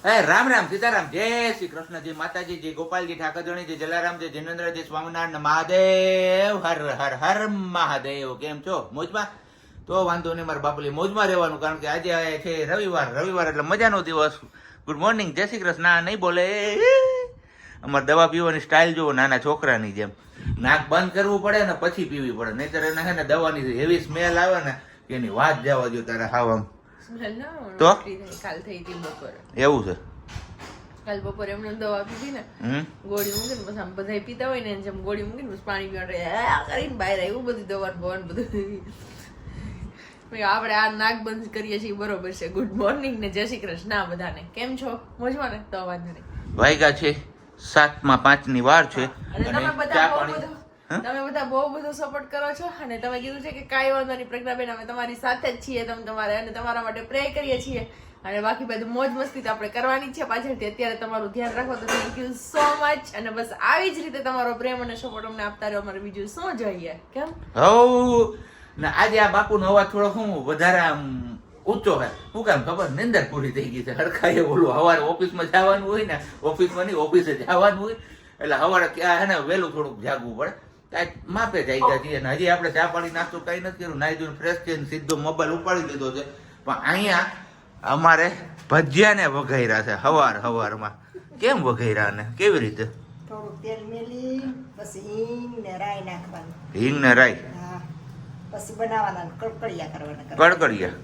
રામ રામ સીતારામ જય શ્રી કૃષ્ણ જય માતાજી જય ગોપાલજી ઠાકરજણી જય જલારામ જય જિનેન્દ્ર જય સ્વામિનારાયણ મહાદેવ હર હર હર મહાદેવ. કેમ છો? મોજમાં? તો વાંધો નહીં, મારા બાપુલી મોજમાં રહેવાનું, કારણ કે આજે છે રવિવાર એટલે મજાનો દિવસ. ગુડ મોર્નિંગ, જય શ્રી કૃષ્ણ. નહીં બોલે અમારે દવા પીવાની સ્ટાઇલ જુઓ, નાના છોકરાની જેમ નાક બંધ કરવું પડે ને પછી પીવી પડે, નહીતર એને છે ને દવાની હેવી સ્મેલ આવે ને એની વાત જવા દો તારે. હાવ આમ તો કાલ થઈ હતી બપોરે, એવું છે. કાલ બપોરે એમને દવા પીધી ને, ગોળી મૂકીને પછી આમ બધા પીતા હોય ને જેમ ગોળી મૂકીને પછી પાણી પીવા કરીને બહાર એવું બધું દવા ભવન બધું. આપણે આ નાક બંધ કરીએ છીએ, બરોબર છે. ગુડ મોર્નિંગ ને જય શ્રી કૃષ્ણ બધાને. કેમ છો? મોજમાં ને? તો વાંધો નહીં. વાગ્યા છે 7:05 ની વાર છે અને તમે બધા બહુ બધો સપોર્ટ કરો છો અને તમે કીધું છે કે કાંઈ વાંધો નહીં પ્રજ્ઞાબેન, અમે તમારી સાથે જ છીએ, તમે તમારે અને તમારા માટે પ્રે કરીએ છીએ, અને બાકી બધું મોજ મસ્તી તો આપણે કરવાની જ છે પાછળથી. અત્યારે તમારું ધ્યાન રાખો તો થેન્ક યુ સો મચ, અને બસ આવી જ રીતે તમારો પ્રેમ અને સપોર્ટ અમને આપતા રહ્યો. અમારે બીજું શું જોઈએ? કેમ ને આજે આ બાપુનો અવાજ થોડો શું વધારે આમ ઊંચો હે, શું કામ ખબર? નિંદર પૂરી થઈ ગઈ છે. હરખાએ ઓલું સવારે ઓફિસમાં જવાનું હોય ને, ઓફિસમાં નહીં ઓફિસે જવાનું હોય એટલે સવારે ક્યાં હે ને વહેલું થોડુંક જાગવું પડે. કાંઈક માપે જ આવી ગયા છીએ ને હજી આપણે ચા પાણી નાસ્તો કઈ નથી કર્યું. નાઈ ધોઈને ફ્રેશ થઈને સીધો મોબાઈલ ઉપાડી લીધો છે. પણ અહીંયા અમારે ભજીયાને વઘાર્યા છે સવારમાં. કેમ વઘાર્યા ને કેવી રીતે? થોડું તેલ મેલી પછી હિંગ ને રાઈ નાખવાનું. હિંગ ને રાઈ પછી બનાવવાના, કડકડિયા કરવાના. કડકડિયા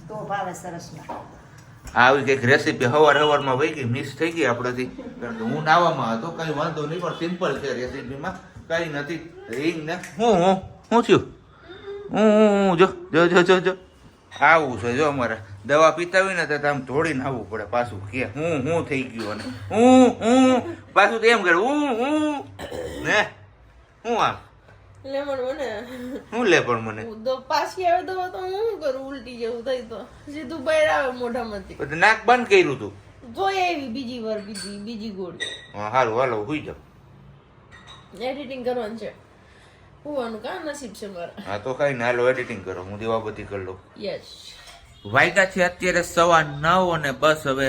તો ભાવે સરસ ના. આવી કઈક રેસીપી સવારમાં વહી ગઈ, મિસ થઈ ગઈ આપણાથી, કારણ કે હું નાવામાં હતો. કઈ વાંધો નહીં, પણ સિમ્પલ છે રેસીપીમાં, કઈ નથી. હિંગ ને હું થયું હું જો આવું છે. જો અમારે દવા પીતા હોય ને તો આમ ધોડીને આવવું પડે પાછું, કે હું થઈ ગયું, અને હું પાછું તો એમ કરે ને હું આમ લેમન મને હું લે. પણ મને પાછી આવે દવા તો હું કરું? ઉલટી જેવું થઈ તો સીધું બહાર આવે મોઢામાંથી. બધું નાક બંધ કર્યું તું જોઈ આવી બીજી વાર બીજી ગોળી. હારું હાલો હુઈ જાવ. એડિટિંગ કરવાનું છે, હોવાનું કા નસીબ છે મારા. હા તો કઈ ના, હાલો એડિટિંગ કરો, હું દીવાબત્તી કરી લઉં. યસ. વાગ્યા છે અત્યારે 9:15 અને બસ હવે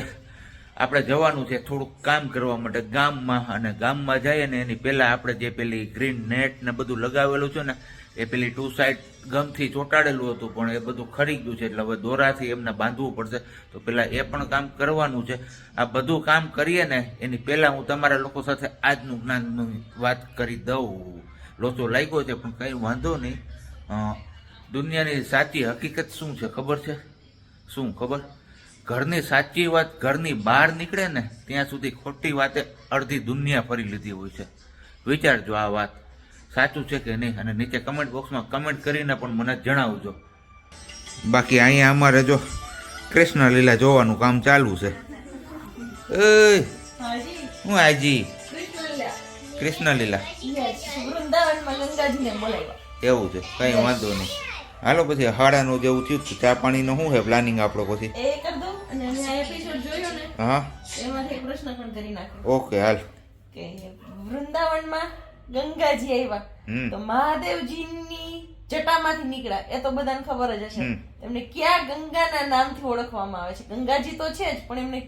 આપણે જવાનું છે થોડુંક કામ કરવા માટે ગામમાં. અને ગામમાં જઈએ ને એની પહેલા આપણે જે પેલી ગ્રીન નેટ ને બધું લગાવેલું છે ને, એ પેલી 2 સાઈડ ગમથી ચોંટાડેલું હતું, પણ એ બધું ખરી ગયું છે, એટલે હવે દોરાથી એમને બાંધવું પડશે. તો પેલા એ પણ કામ કરવાનું છે. આ બધું કામ કરીએ ને એની પહેલા હું તમારા લોકો સાથે આજનું જ્ઞાનની વાત કરી દઉં. લોચો લાગ્યો છે પણ કઈ વાંધો નહીં. દુનિયાની સાચી હકીકત શું છે ખબર છે? શું ખબર? ઘરની સાચી વાત ઘરની બહાર નીકળે ને ત્યાં સુધી ખોટી વાતે અડધી દુનિયા ફરી લીધી હોય છે. વિચારજો આ વાત સાચું છે કે નહીં, અને નીચે કમેન્ટ બોક્સમાં કમેન્ટ કરીને પણ મને જણાવજો. બાકી અહીંયા અમારે જો કૃષ્ણ લીલા જોવાનું કામ ચાલુ છે. હું આજી કૃષ્ણ લીલા એવું છે, કઈ વાંધો નહીં. હાલો પછી હાડાનું જેવું થયું ચા પાણીનું શું છે પ્લાનિંગ આપણો પછી? હા ઓકે હાલ. વૃંદાવનમાં ગંગાજી આવ્યા તો મહાદેવજીની જટામાંથી નીકળ્યા, એ તો બધાને ખબર જ હશે. એમને ક્યાં ગંગાના નામથી ઓળખવામાં આવે છે? ગંગાજી તો છે જ, પણ એમને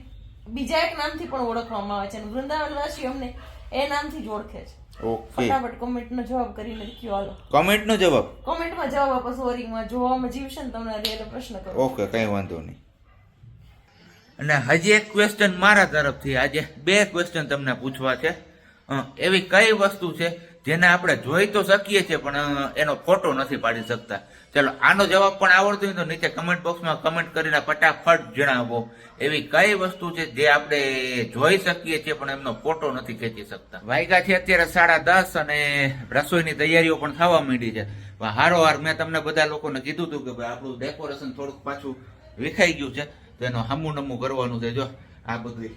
બીજા એક નામથી પણ ઓળખવામાં આવે છે, અને વૃંદાવનવાસીઓ અમને એ નામથી જ ઓળખે છે. ઓકે, ફટાફટ કોમેન્ટનો જવાબ કરીને કયો. હાલો કોમેન્ટનો જવાબ, કોમેન્ટમાં જવાબ આપો. સોરીમાં જોવામાં જીવશે ને તમને રેલો પ્રશ્ન કરો. ઓકે કઈ વાંધો નહીં. અને હજી એક ક્વેશ્ચન મારા તરફથી, આજે 2 ક્વેશ્ચન તમને પૂછવા છે. એવી કઈ વસ્તુ છે જેને આપણે જોઈ તો શકીએ છીએ પણ એનો ફોટો નથી પાડી શકતા? ચલો આનો જવાબ પણ આવડતો હોય તો નીચે કમેન્ટ બોક્સમાં કમેન્ટ કરીને ફટાફટ જણાવો. એવી કઈ વસ્તુ છે જે આપણે જોઈ શકીએ છીએ પણ એમનો ફોટો નથી ખેંચી શકતા? વાગ્યા છે અત્યારે 10:30 અને રસોઈની તૈયારીઓ પણ થવા માંડી છે. હારોહાર મેં તમને બધા લોકોને કીધું હતું કે ભાઈ આપણું ડેકોરેશન થોડુંક પાછું વિખાઈ ગયું છે, તો એનો હમું કરવાનું છે. જો આ બધું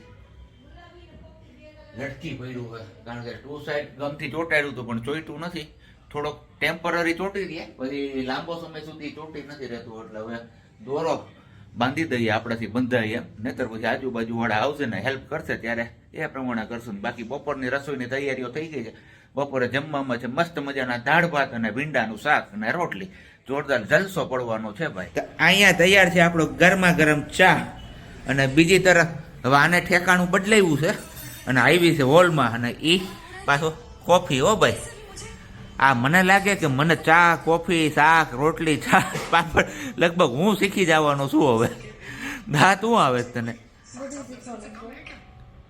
લટકી પડ્યું હોય, કારણ કે 2 સાઈડ ગમથી ચોંટાડ્યું હતું પણ ચોંટ્યું નથી. થોડોક ટેમ્પરરી ચોંટી રહે, પછી લાંબો સમય સુધી ચોંટી નથી રહેતું, એટલે હવે દોરો બાંધી દઈએ આપણાથી બંધાય એમ, નહીતર પછી આજુબાજુ વાળા આવશે ને હેલ્પ કરશે ત્યારે એ પ્રમાણે કરશું. બાકી બપોરની રસોઈની તૈયારીઓ થઈ ગઈ છે. બપોરે જમવામાં છે મસ્ત મજાના દાળ ભાત અને ભીંડાનું શાક અને રોટલી. જોરદાર જલસો પડવાનો છે ભાઈ. અહીંયા તૈયાર છે આપણો ગરમા ગરમ ચા, અને બીજી તરફ હવે આને ઠેકાણું બદલાવ્યું છે અને આવી છે હોલમાં અને એ પાછો કોફી. હો ભાઈ, આ મને લાગે કે મને ચા, કોફી, શાક, રોટલી, ચા, પાપડ લગભગ હું શીખી જવાનો છું હવે. દાંત શું આવે છે તને?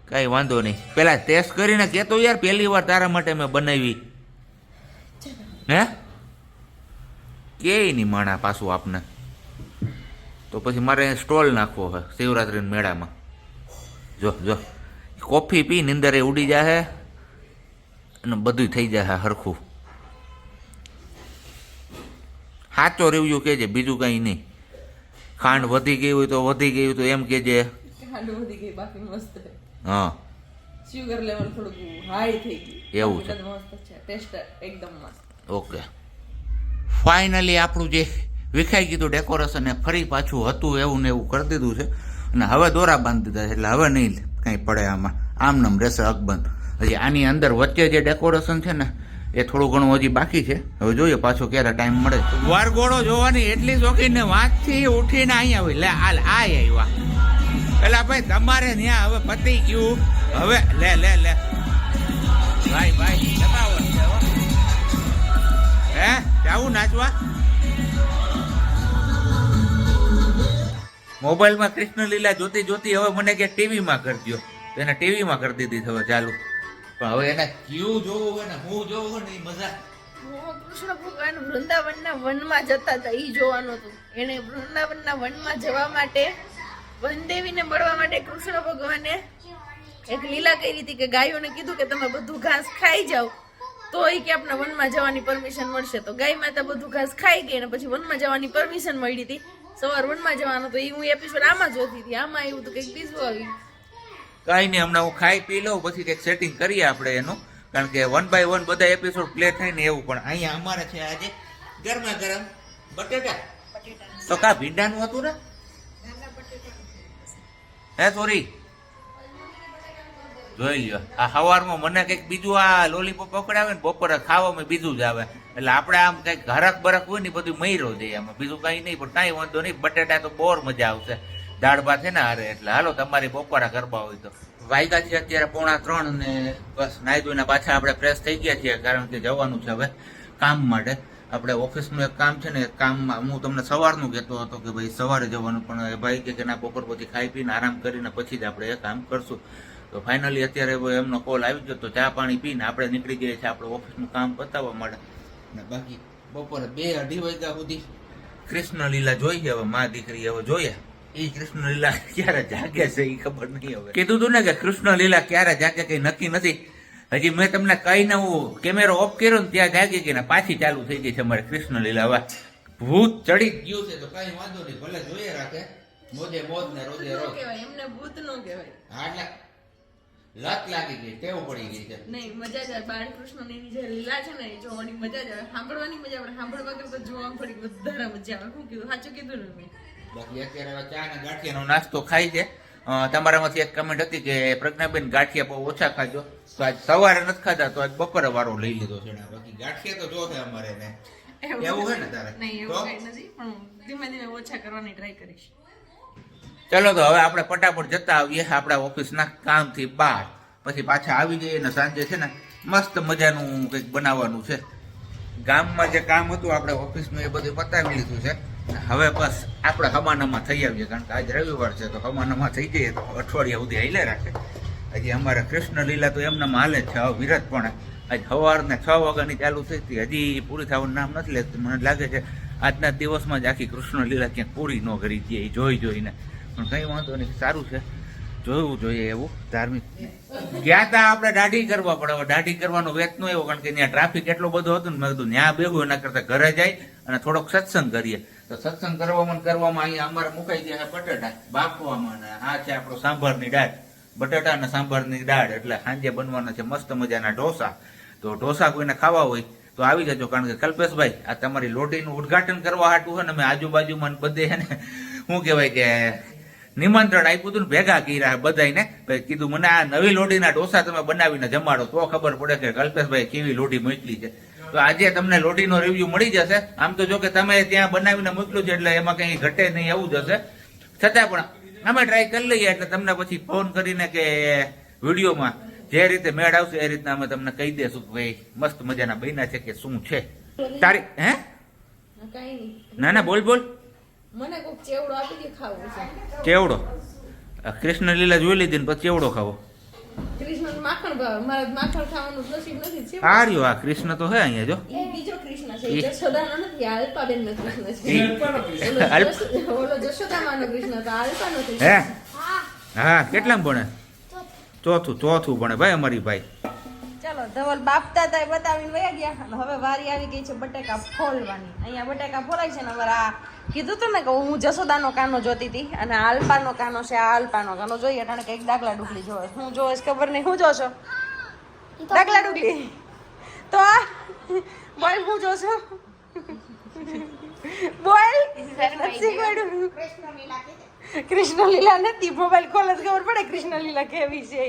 કઈ વાંધો નહીં, પેલા ટેસ્ટ કરીને કેતો યાર, પહેલી વાર તારા માટે મેં બનાવી. હે કે નહીં માણા પાછું આપને, તો પછી મારે સ્ટોલ નાખવો હોય શિવરાત્રી મેળામાં. જો જો કોફી પી નિંદર એ ઉડી જાય અને બધું થઈ જાય હરખું. સાચો રિવ્યુ કહેજે, બીજું કંઈ નહીં. ખાંડ વધી ગઈ હોય તો વધી ગઈ હોય તો એમ કહેજે. ખાંડ વધી ગઈ, બાકી મસ્ત છે. હા, શુગર લેવલ થોડુંક હાઈ થઈ ગયું. એવું છે. મસ્ત છે, ટેસ્ટ એકદમ મસ્ત. ઓકે, ફાઇનલી આપણું જે વિખાઈ ગયું ડેકોરેશન એ ફરી પાછું હતું એવું ને એવું કરી દીધું છે અને હવે દોરા બાંધી દીધા છે એટલે હવે નહીં કંઈ પડે આમાં, આમ નામ રહેશે અકબંધ. હજી આની અંદર વચ્ચે જે ડેકોરેશન છે ને એ થોડું ઘણું હજી બાકી છે. હવે જોઈએ પાછો ક્યારે ટાઈમ મળે. વરઘોડો જોવાની એટલી શોખીન ને વાંચથી ઉઠીને અહીંયા આવી લે હાલ આ આવ્યા. પેલા ભાઈ તમારે ત્યાં હવે પતી ગયું, હવે લે લે લે ભાઈ ભાઈ જમાવટ છે હો. હે જાવું નાચવા? મોબાઈલમાં કૃષ્ણ લીલા જોતી જોતી હવે મને કે ટીવીમાં કરજો, તો એને ટીવીમાં કરી દીધી હવે ચાલુ. પણ હવે એને ક્યુ જોવું હોય ને હું જોવું હોય ને એ મજા. કૃષ્ણ ભગવાન વૃંદાવનના વનમાં જતા હતા ઈ જોવાનું હતું. એને વૃંદાવનના વનમાં જવા માટે, વનદેવીને મળવા માટે કૃષ્ણ ભગવાને એક લીલા કરી હતી કે ગાયોને કીધું કે તમે બધું ઘાસ ખાઈ જાઓ તો એ કે આપણે વનમાં જવાની પરમિશન મળશે. તો ગાય માતા બધું ઘાસ ખાઈ ગઈ અને પછી વનમાં જવાની પરમિશન મળી હતી. સવાર વનમાં જવાનું તો એ હું એપિસોડ આમાં જોતી હતી. આમાં એવું તો કંઈક બીજું આવ્યું. કઈ નહીં, હમણાં હું ખાઈ પી લઉં પછી કંઈક સેટિંગ કરીએ આપણે એનું, કારણ કે 1 by 1 બધા એપિસોડ પ્લે થાય ને એવું. પણ અહીંયા અમારે છે આજે ગરમા ગરમ બટેટા. તો કા ભીંડાનું હતું ને? હે સોરી, જોઈ લ્યો આ સવારમાં મને કંઈક બીજું આ લોલીપોપ પકડાવે ને બપોરે ખાવામાં બીજું જ આવે એટલે આપણે આમ કંઈક હરક બરક હોય ને બધું મયરો જાય આમાં, બીજું કંઈ નહીં. પણ કાંઈ વાંધો નહીં, બટેટા તો બોર મજા આવશે દાળ ભાત છે ને હારે. એટલે હાલો તમારી બપોરા કરવા હોય તો. વાગ્યા છે અત્યારે 2:45 ને બસ નાઈ ધોઈને પાછા આપણે ફ્રેશ થઈ ગયા છીએ, કારણ કે જવાનું છે હવે કામ માટે. આપણે ઓફિસનું એક કામ છે ને, એક કામમાં હું તમને સવારનું કહેતો હતો કે ભાઈ સવારે જવાનું, પણ ભાઈ કે ના બપોર પછી ખાઈ પીને આરામ કરીને પછી જ આપણે એ કામ કરશું. તો ફાઇનલી અત્યારે એમનો કોલ આવી ગયો તો ચા પાણી પીને આપણે નીકળી ગયા છીએ આપણે ઓફિસનું કામ પતાવવા માટે. ને બાકી બપોરે 2-2:30 વાગ્યા સુધી કૃષ્ણ લીલા જોઈએ. હવે મા દીકરી હવે જોઈએ એ કૃષ્ણ લીલા ક્યારે જાગે છે એ ખબર નહીં. હવે કીધું તું ને કે કૃષ્ણ લીલા ક્યારે જાગે કઈ નક્કી નથી. હજી મેં તમને કહીને હું કેમેરો ઓફ કર્યો ને ત્યાં જાગી ગઈ ને પાછી ચાલુ થઈ ગઈ છે અમારે કૃષ્ણ લીલા. હવે ભૂત ચડી ગયું છે તો કઈ વાંધો નહીં, ભલે જોઈએ રાખે મોજે મોજ ને રોજે રોજ. એમને ભૂત નો કહેવાય. હા એટલે લત લાગી ગઈ, ટેવ પડી ગઈ છે. નહીં, મજા જ આવે. બાળકૃષ્ણની જે લીલા છે ને એ જોવાની મજા જ આવે, સાંભળવાની મજા આવે. સાંભળવા કરતા જોવામાં થોડીક વધારે મજા આવે. શું કીધું, સાચું કીધું ને મેં? બાકી અત્યારે હવે ચા ને ગાંઠિયાનો નાસ્તો ખાઈ છે. તમારામાંથી એક કમેન્ટ હતી કે પ્રજ્ઞાબેન ગાંઠિયા બહુ ઓછા ખાજો, તો આજ સવારે નથી ખાધા તો આજ બપોરે વારો લઈ લીધો છે. બાકી ગાંઠિયા તો જો છે અમારે ને એવું છે ને તારે? નહીં, એવું કઈ નથી, પણ ધીમે ધીમે ઓછા કરવાની ટ્રાય કરીશ. ચલો તો હવે આપણે ફટાફટ જતા આવીએ આપણા ઓફિસના કામથી બહાર, પછી પાછા આવી જઈએ ને સાંજે છે ને મસ્ત મજાનું કંઈક બનાવવાનું છે. ગામમાં જે કામ હતું આપણે ઓફિસનું એ બધું પતાવી લીધું છે. હવે બસ આપણે હમાનામાં થઈ આવીએ, કારણ કે આજ રવિવાર છે તો હમાનામાં થઈ જઈએ તો અઠવાડિયા સુધી હાલે રાખે. હજી અમારે કૃષ્ણ લીલા તો એમનામાં હાલે જ છે. હવે વિરાટ પણ આજ સવારના 6 વાગ્યાની ચાલુ થઈ હતી, હજી પૂરી થવાનું નામ નથી લેતું. મને લાગે છે આજના દિવસમાં જ આખી કૃષ્ણ લીલા ક્યાંક પૂરી ન કરી દઈએ જોઈને. પણ કંઈ વાંધો નહીં, સારું છે, જોવું જોઈએ એવું ધાર્મિક. ગયા તા આપણે દાઢી કરવા પડે. હવે દાઢી કરવાનો વેત નો એવો, કારણ કે ત્યાં ટ્રાફિક એટલો બધો હતો ને મેં કીધું ત્યાં બેહું એના કરતા ઘરે જાય અને થોડોક સત્સંગ કરીએ. તો સત્સંગ કરવામાં અહીંયા અમારે મુકાઈ ગયા બટાટા બાફવામાં, અને આ છે આપણો સાંભારની દાળ, બટાટા અને સાંભારની દાળ. એટલે સાંજે બનવાના છે મસ્ત મજાના ઢોસા. તો ઢોસા કોઈને ખાવા હોય તો આવી જજો, કારણ કે કલ્પેશભાઈ આ તમારી લોટીનું ઉદઘાટન કરવા હાટું છે ને મેં આજુબાજુમાં બધે છે ને શું કહેવાય કે નિમંત્રણ આપ્યું હતું ને ભેગા કર્યા બધાને. કીધું મને આ નવી લોટીના ઢોસા તમે બનાવીને જમાડો તો ખબર પડે કે કલ્પેશભાઈ કેવી લોટી મોકલી છે. તો આજે તમને લોટીનો રિવ્યુ મળી જશે. આમ તો જો કે તમે ત્યાં બનાવીને મોકલ્યું છે એટલે એમાં કઈ ઘટે નહીં એવું જ હશે, છતાં પણ અમે ટ્રાય કરી લઈએ એટલે તમને પછી ફોન કરીને કે વિડીયોમાં જે રીતે મેળ આવશે એ રીતના અમે તમને કહી દેશું કે ભાઈ મસ્ત મજાના બન્યા છે કે શું છે તારી હે કઈ નહીં ના ના બોલ બોલ મને કોક ચેવડો આપી દે ખાવું છે ચેવડો કૃષ્ણ લીલા જોઈ લીધી ને પછી ચેવડો ખાવો કૃષ્ણ માખણ ભાવે મારે માખણ ખાવાનું નસીબ નથી છે આ રહ્યો આ કૃષ્ણ તો હે અહીંયા જો એ બીજો કૃષ્ણ છે જશોદાનો નથી આ અલ્પાબેન નો કૃષ્ણ છે ઓલો જશોદામાનો કૃષ્ણ તો આ અલ્પાનો હે કૃષ્ણ હા કેટલામ ભણે ચોથું ભણે ભાઈ અમારી ભાઈ ચાલો ધવલ બાપતા હતા બતાવીને વયા ગયા અને હવે વારી આવી ગઈ છે બટેકા ફોલવાની અહીંયા બટેકા ફોલાય છે ને હવે આ કીધું તું ને કે હું જસોદાનો કાનો જોતી હતી અને આ અલ્પાનો કાનો છે આ અલ્પાનો કાનો જોઈએ કારણ કે એક દાખલા ડુકલી જોવે હું જોવે ખબર નહીં હું જોશો દાખલા ડુકલી તો આ બોલ હું જોશો બોલ કૃષ્ણ લીલા નથી મોબાઈલ ખોલે તો ખબર પડે કૃષ્ણ લીલા કેવી છે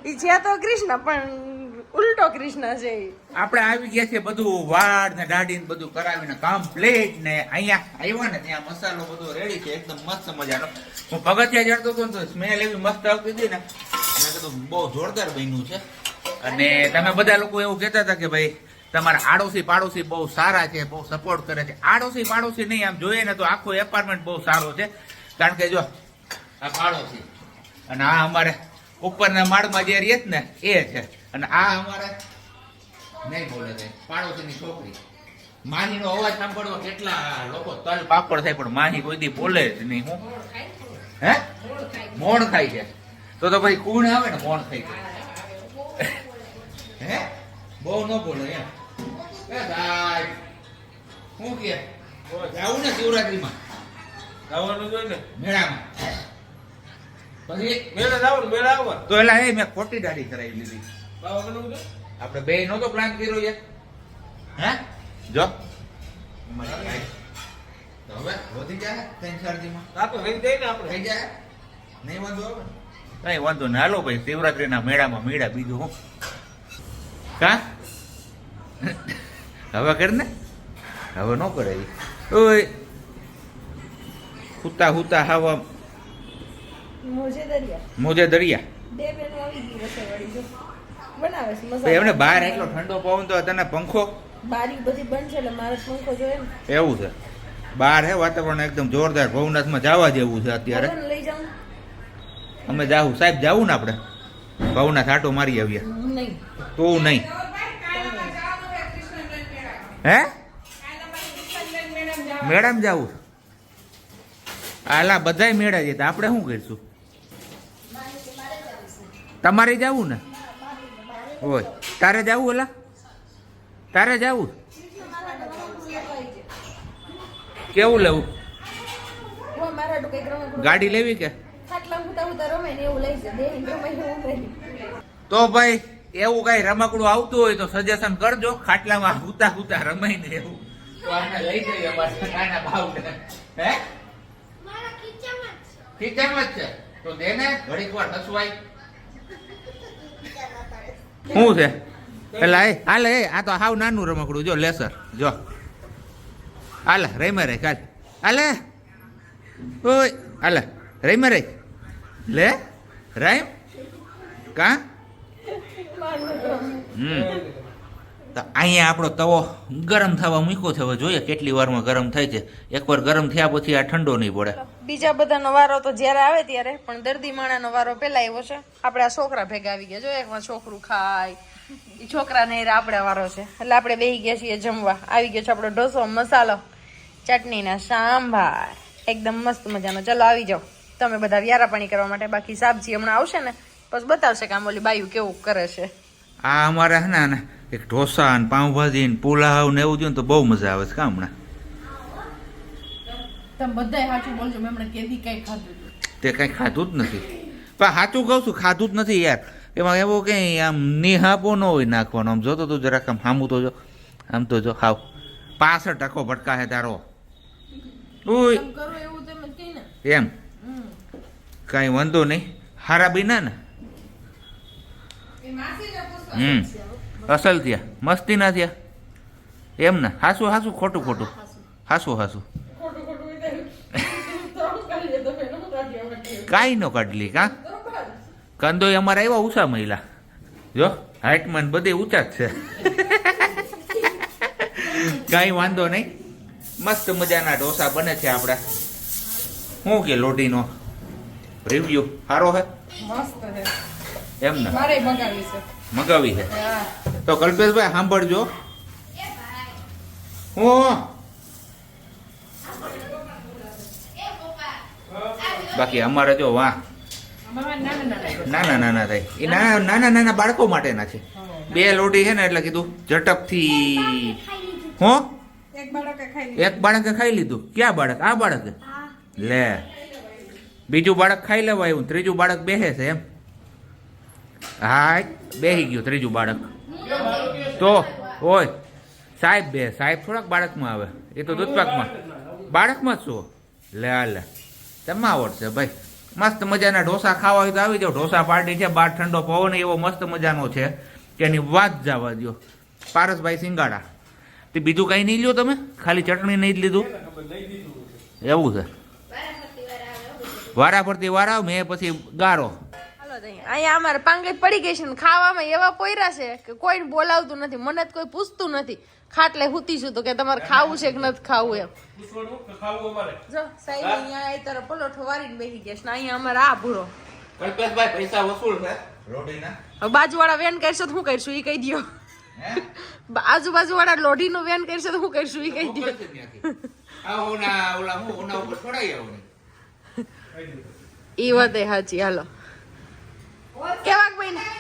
ઈ છે તો કૃષ્ણ પણ ઉલટો કૃષ્ણ છે આપણે આવી ગયા છે બધું વાળ ને દાઢી ને બધું કરાવીને કમ્પ્લીટ ને અહીંયા આવ્યા ને ત્યાં મસાલો બધો રેડી છે એકદમ મસ્ત મજાનો હું પગથિયા ચડતો હતો ને તો સ્મેલ એવી મસ્ત આવતી હતી ને મેં કીધું બહુ જોરદાર બન્યું છે અને તમે બધા લોકો એવું કહેતા હતા કે ભાઈ તમારા આડોશી પાડોશી બહુ સારા છે બહુ સપોર્ટ કરે છે આડોશી પાડોશી નહીં આમ જોઈએ ને તો આખો એપાર્ટમેન્ટ બહુ સારો છે કારણ કે જો આ પાડોશી અને આ અમારે ઉપરના માળમાં જે રહે ને એ છે અને આ અમારે નહીં બોલે છે પાડોશીની છોકરી માહીનો અવાજ સાંભળવો કેટલા લોકો તલ પાપડ થાય પણ માહી કોઈ દી બોલે જ નહીં હું હે મોણ ખાય છે તો ભાઈ કુણ આવે ને મોણ ખાઈ હે બહુ ન બોલે એમ સાહેબ શું કે જાવું ને શિવરાત્રીમાં આવવાનું જોઈએ ને મેળામાં પછી મેળા જાવ ને મેળા આવવા તો એલા મેં ખોટી દાઢી કરાવી લીધી બાવા કરવું છે આપણે બે નહોતો પ્લાન કર્યો યાર હે જો તો હવે વધી જાય 3-4 દીમાં આ તો થઈ જાય ને આપણે થઈ જાય નહીં વાંધો આવે કઈ વાંધો ના હાલો ભાઈ શિવરાત્રીના મેળામાં મેળા બીજું હું કા હવે કર ને હવે ન કરે ઓય હુતા હુતા હવા મોજે દરિયા બે બેનો આવી ગઈ રસોઈવાળી જો બનાવે છે તો મસાલા એમને બહાર એટલો ઠંડો પવન તો તને પંખો બારી બધી બંધ છે એટલે મારે પંખો જોઈએ ને એવું છે બહાર હે વાતાવરણ એકદમ જોરદાર ભવનાથમાં જવા જેવું છે અત્યારે ભગવાન લઈ જાઉં અમે જાવું સાહેબ જાવું ને આપણે ભવનાથ આટો મારી આવીએ નહીં તું નહીં હે મેડમ જાવું આલા બધાય મેળા જતા આપણે શું કરીશું તમારે જવું ને હોય તારે જવું ઓલા તારે જવું કેવું લેવું મારા તો કઈક રમકડું ગાડી લેવી કે ખાટલા હુતા હુતા રમે ને એવું લઈ છે બે રમે એવું નહીં તો ભાઈ એવું કઈ રમકડું આવતું હોય તો સજેશન કરજો ખાટલામાં હુતા હુતા રમાય ને એવું તો આને લઈ જઈએ અમારા નાના ભાવને હે ખીચામાં જ છે તો દેને ઘડીક વાર હસવાય શું છે પેલા એ હાલે એ આ તો હાવ નાનું રમકડું જો લેસર જો હાલે રહીમાં રે કાલ હાલે ઓય હાલે રહીમાં રે લે રાઈમ કા તો અહીંયા આપણો તવો ગરમ થવા મૂક્યો છે હવે જોઈએ કેટલી વારમાં ગરમ થાય છે એકવાર ગરમ થયા પછી આ ઠંડો નહીં પડે બીજા બધાનો વારો તો જ્યારે આવે ત્યારે પણ દર્દી માણાનો વારો પેલા આવ્યો છે આપણે આ છોકરા ભેગા આવી ગયા જો એકમાં છોકરું ખાય એ છોકરા ને આપણે વારો છે એટલે આપણે બેસી ગયા છીએ જમવા આવી ગયો છે આપણો ઢોસો મસાલો ચટણી ના સાંભાર એકદમ મસ્ત મજાનો ચલો આવી જાઓ તમે બધા વ્યારા પાણી કરવા માટે બાકી સાબજી હમણાં આવશે ને પછી બતાવશે કે આમ ઓલી બાયું કેવું કરે છે આ અમારે હે ને એક ઢોસા ને પાઉંભાજી ને પુલાવ ને એવું જોયું તો બહુ મજા આવે છે કા હમણાં તમે બધા સાચું બોલજો મેં હમણાં કેદી કઈ ખાધું તે કઈ ખાધું જ નથી પણ સાચું કહું છું ખાધું જ નથી યાર એમાં એવું કઈ આમ નિહાપો ન હોય નાખવાનો આમ જોતો તું જરાક આમ સામું તો જો આમ તો જો ખાવ 65% ભટકા હે તારો ઓય કરો એવું તમે કહી ને એમ કઈ વાંધો નહીં હારા બીના ને અસલ થયા મસ્તી ના થયા એમ ને હાસું હાસું ખોટું ખોટું હાસું હાસું કાંઈ ન કાઢલી કા કંદો અમારે આવ્યા ઊંચા મહિલા જો હાઈટમાં ને બધે ઊંચા જ છે કાંઈ વાંધો નહીં મસ્ત મજાના ઢોસા બને છે આપણા શું કે લોઢીનો રિવ્યુ સારો હે મસ્ત છે એમ ને મારે મગાવી છે મગાવી છે હા તો કલ્પેશભાઈ સાંભળજો હું બાકી અમારે જો વાહ નાના નાના થાય એ નાના નાના બાળકો માટેના છે બે લોટી છે ને એટલે કીધું ઝટપથી હો એક બાળકે ખાઈ લીધું ક્યાં બાળક આ બાળકે લે બીજું બાળક ખાઈ લેવાયું ત્રીજું બાળક બેસે છે એમ હા બેસી ગયું ત્રીજું બાળક તો ઓય સાહેબ બે સાહેબ થોડાક બાળકમાં આવે એ તો દૂધપાકમાં બાળકમાં જ શું લે લે તેમાં આવડશે ભાઈ મસ્ત મજાના ઢોસા ખાવા હોય તો આવી જાઓ ઢોસા પાર્ટી છે બહાર ઠંડો પવન એવો મસ્ત મજાનો છે કે એની વાત જવા દો પારસભાઈ સિંગાડા તે બીજું કાંઈ નહીં લ્યો તમે ખાલી ચટણી નહીં જ લીધું એવું છે વારા પરથી વારા મેં પછી ગારો અહીંયા અમારે પાંગત પડી ગઈ છે ને ખાવામાં એવા પોયરા છે કે કોઈને બોલાવતું નથી મને જ કોઈ પૂછતું નથી ખાટલે હુતીશું તો કે તમારે ખાવું છે કે નથી ખાવું એમ જો સાહેબ અહીંયા એ તરફ પલોઠો વારીને બેસી ગયા છે ને અહીંયા અમારે આ ભૂરો કલ્પેશભાઈ પૈસા વસૂલ છે રોટીના હવે બાજુવાળા વેન કરશે તો શું કરશું એ કહી દો આજુબાજુવાળા લોઢીનું વેન કરશે તો શું કરશું એ કહી દો ઈ વાત એ સાચી હાલો કેવાક ભાઈ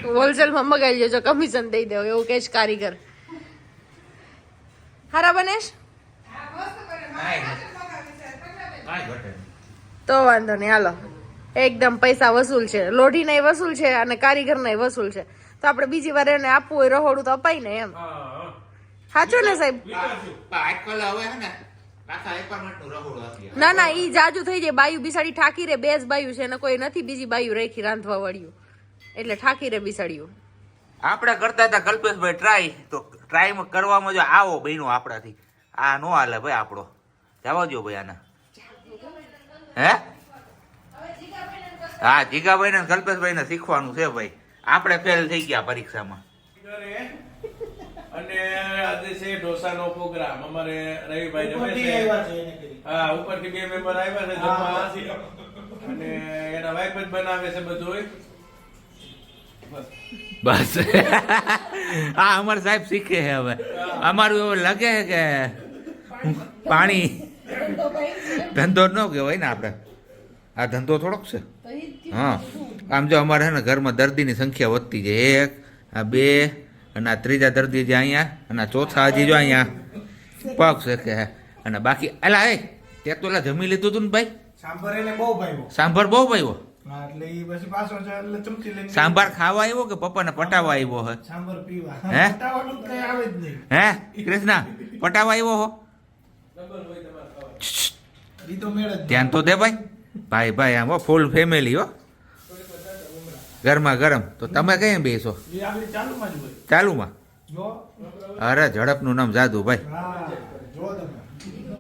હોલસેલમાં મગાવી લેજો કમિશન દઈ દેવો એવું કે છે કારીગર હારા બનેશ તો વાંધો નહીં હાલો એકદમ પૈસા વસૂલ છે લોઢી નહીં વસૂલ છે અને કારીગર નહીં વસૂલ છે તો આપણે બીજી વાર એને આપવું હોય રહોડું તો અપાય ને એમ સાચું ને સાહેબ ના ના ઈ જાજુ થઈ જાય બાયું બિસાડી ઠાકી રે બે જ બાયું છે ને કોઈ નથી બીજી બાયું રાખી રાંધવા વાળ્યું એટલે ઠાકી રે બિસાડ્યું આપણે કરતા હતા કલ્પેશભાઈ ટ્રાય તો ટ્રાય કરવામાં જો આવો બહેનો આપણાથી આ નો હાલે ભાઈ આપણો જવા દો ભાઈ આના હે હા જીગાભાઈ ને કલ્પેશભાઈ ને શીખવાનું છે ભાઈ આપણે ફેલ થઈ ગયા પરીક્ષામાં અને આજે છે ઢોસાનો પ્રોગ્રામ અમારે રવિભાઈ જમે છે હા ઉપરથી બે મેમ્બર આવ્યા છે જમવા અને એના વાઈફ જ બનાવે છે બધું બસ હા અમારે સાહેબ શીખે છે હવે અમારું એવું લાગે છે કે પાણી ધંધો ન કહેવાય ને આપણે આ ધંધો થોડોક છે હા આમ જો અમારે છે ને ઘરમાં દર્દીની સંખ્યા વધતી જાય એક આ બે અને આ ત્રીજા દર્દી જે અહીંયા અને આ ચોથા હજી જો અહીંયા પગ શકે અને બાકી અલા એ તે તો એલા જમી લીધું તું ને ભાઈ સાંભાર એને બહુ ભાવ્યો સાંભાર બહુ ભાવ્યો હા એટલે ઈ પછી પાછો છે એટલે ચમચી લઈને સાંભાર ખાવા આવ્યો કે પપ્પાને પટાવા આવ્યો હે સાંભાર પીવા હે? પટાવાનું કઈ આવે જ નહીં હે કૃષ્ણા પટાવા આવ્યો હો ઈ તો મેળ જ ધ્યાન તો દે ભાઈ ભાઈ ભાઈ આમ ફૂલ ફેમિલી હો ગરમા ગરમ તો તમે કઈ બેસો ઈ આપણી ચાલુમાં જ હોય ચાલુમાં જો અરે ઝડપનું નામ જાદુ ભાઈ હા